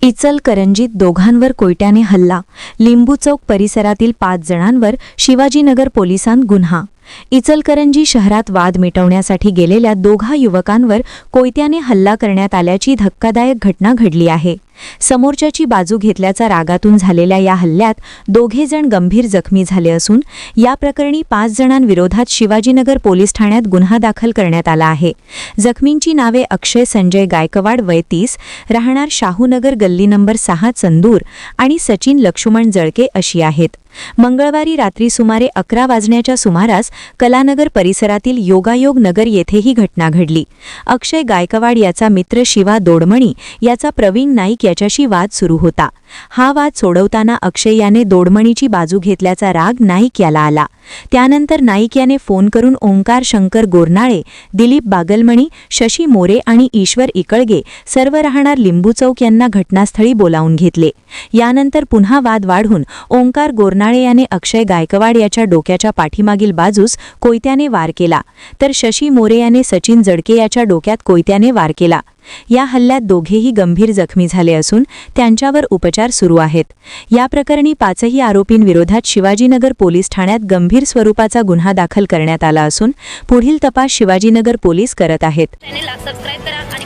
इचलकरंजीत दोघांवर कोयत्याने हल्ला, लिंबू चौक परिसरातील 5 जणांवर शिवाजीनगर पोलिसांत गुन्हा। इचलकरंजी शहरात वाद मिटवण्यासाठी गेलेल्या दोघा युवकांवर कोयत्याने हल्ला करण्यात आल्याची धक्कादायक घटना घडली आहे। समोरच्याची बाजू घेतल्याचा रागातून झालेल्या या हल्ल्यात दोघे जण गंभीर जखमी झाले असून या प्रकरणी 5 जणांविरोधात शिवाजीनगर पोलीस ठाण्यात गुन्हा दाखल करण्यात आला आहे। जखमींची नावे अक्षय संजय गायकवाड वय 30, राहणार शाहूनगर गल्ली नंबर 6 चंदूर आणि सचिन लक्ष्मण जळके अशी आहेत। मंगळवारी रात्री सुमारे 11 वाजण्याच्या सुमारास कलानगर परिसरातील योगायोग नगर येथे ही घटना घडली। अक्षय गायकवाड याचा मित्र शिवा दोडमणी याचा प्रवीण नाईक याच्याशी वाद सुरू होता। हा वाद सोडवताना अक्षय याने दोडमणीची बाजू घेतल्याचा राग नाईक याला आला। त्यानंतर नाईक याने फोन करून ओंकार शंकर गोरनाळे, दिलीप बागलमणी, शशी मोरे आणि ईश्वर इकळगे सर्व राहणार लिंबू चौक यांना घटनास्थळी बोलावून घेतले। यानंतर पुन्हा वाद वाढून ओंकार गोरनाळे याने अक्षय गायकवाड याच्या डोक्याच्या पाठीमागील बाजूस कोयत्याने वार केला, तर शशी मोरे याने सचिन जळके याच्या डोक्यात कोयत्याने वार केला। या हल्ल्यात दोघेही गंभीर जखमी झाले असून त्यांच्यावर उपचार सुरू आहेत। या प्रकरणी 5ही आरोपींविरोधात शिवाजीनगर पोलीस ठाण्यात गंभीर स्वरूपाचा गुन्हा दाखल करण्यात आला असून पुढील तपास शिवाजीनगर पोलीस करत आहेत। चॅनेलला सबस्क्राइब करा आणि